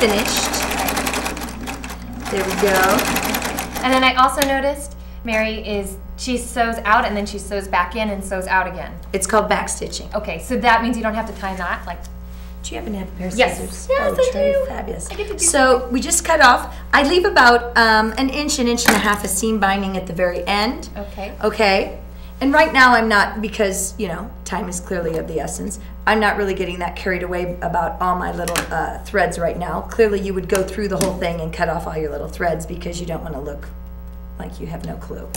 finished. There we go. And then I also noticed she sews out and then she sews back in and sews out again. It's called back stitching. Okay, so that means you don't have to tie a knot, like. Do you happen to have a pair of Yes. scissors? Yes, I do. Fabulous. I get to do so we just cut off. I leave about an inch and a half of seam binding at the very end. Okay. Okay. And right now I'm not, because, you know, time is clearly of the essence, I'm not really getting that carried away about all my little threads right now. Clearly you would go through the whole thing and cut off all your little threads because you don't want to look like you have no clue.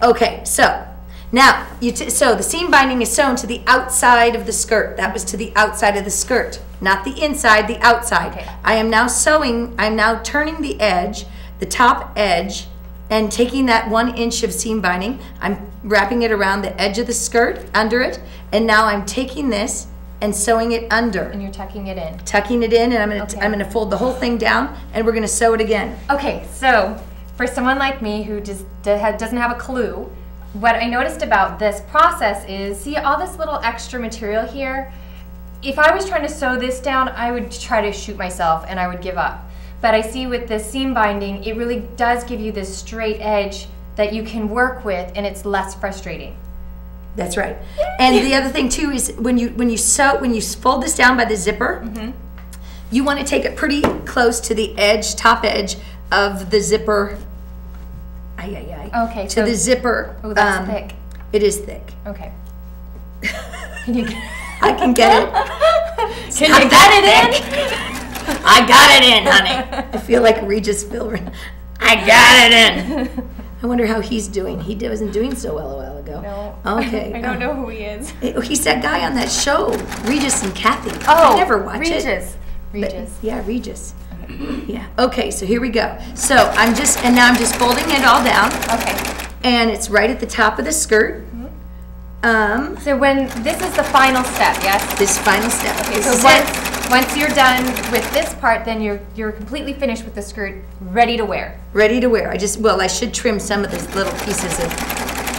Okay, so now, so the seam binding is sewn to the outside of the skirt. That was to the outside of the skirt, not the inside, the outside. Okay. I am now sewing, I'm now turning the edge, the top edge, and taking that 1 inch of seam binding, I'm wrapping it around the edge of the skirt, under it, and now I'm taking this and sewing it under. And you're tucking it in. Tucking it in, and I'm gonna fold the whole thing down, and we're gonna sew it again. Okay, so for someone like me who just doesn't have a clue, what I noticed about this process is, see all this little extra material here? If I was trying to sew this down, I would try to shoot myself and I would give up. But I see with this seam binding, it really does give you this straight edge that you can work with, and it's less frustrating. That's right. And the other thing too is when you fold this down by the zipper, you want to take it pretty close to the edge, top edge of the zipper. Okay. To the zipper. Oh, that's thick. It is thick. Okay. Can you? I can get it. Can you get it in? I got it in, honey. I feel like Regis Philbin. I got it in. I wonder how he's doing. He wasn't doing so well a while ago. No. Okay. I don't know who he is. He's that guy on that show, Regis and Kathy. Oh, I never watch it. Regis. Yeah, Regis. Yeah. Okay, so here we go. So now I'm just folding it all down. Okay. And it's right at the top of the skirt. So when this is the final step, yes? This final step. Okay, so once you're done with this part, then you're completely finished with the skirt, ready to wear. Ready to wear. I should trim some of these little pieces of,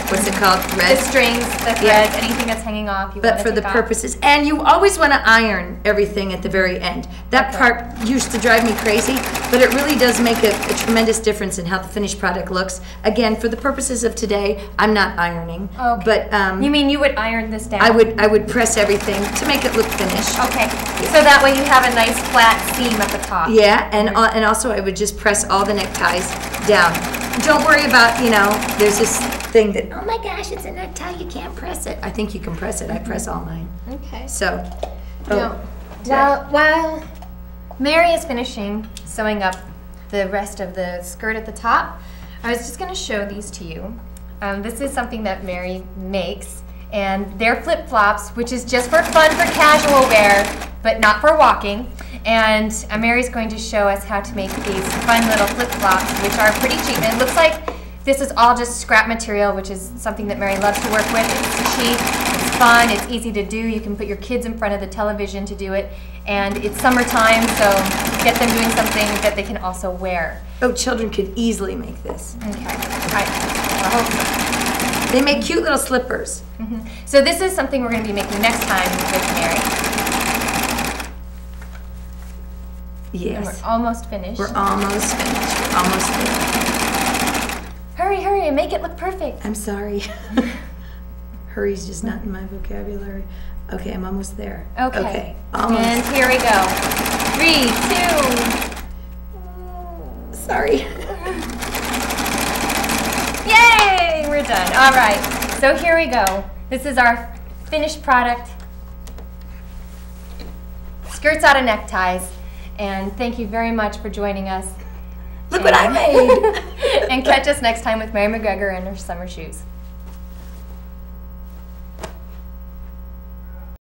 what's it called? Thread? The strings, the threads, anything that's hanging off. But for the purposes, and you always want to iron everything at the very end. That part used to drive me crazy, but it really does make a tremendous difference in how the finished product looks. Again, for the purposes of today, I'm not ironing. Okay. But you mean you would iron this down? I would press everything to make it look finished. Okay. Yeah. So that way you have a nice flat seam at the top. Yeah, and also I would just press all the neckties down. Don't worry about, there's this thing that, oh my gosh, it's a necktie, you can't press it. I think you can press it. I press all mine. Okay. So, while Mary is finishing sewing up the rest of the skirt at the top, I was just going to show these to you. This is something that Mary makes, and they're flip-flops, which is just for fun, for casual wear, but not for walking. And Mary's going to show us how to make these fun little flip-flops, which are pretty cheap. And it looks like this is all just scrap material, which is something that Mary loves to work with. It's cheap, it's fun, it's easy to do. You can put your kids in front of the television to do it. And it's summertime, so get them doing something that they can also wear. Oh, children could easily make this. Okay, I hope so. They make cute little slippers. So this is something we're going to be making next time with Mary. Yes. And we're almost finished. We're almost finished. We're almost finished. Hurry, hurry, and make it look perfect. I'm sorry. Hurry's just not in my vocabulary. Okay, I'm almost there. Okay. Almost. And here we go. 3, 2. Sorry. Yay! We're done. All right. So here we go. This is our finished product. Skirts out of neckties. And thank you very much for joining us. Look what I made! And catch us next time with Mary McGregor and her summer shoes.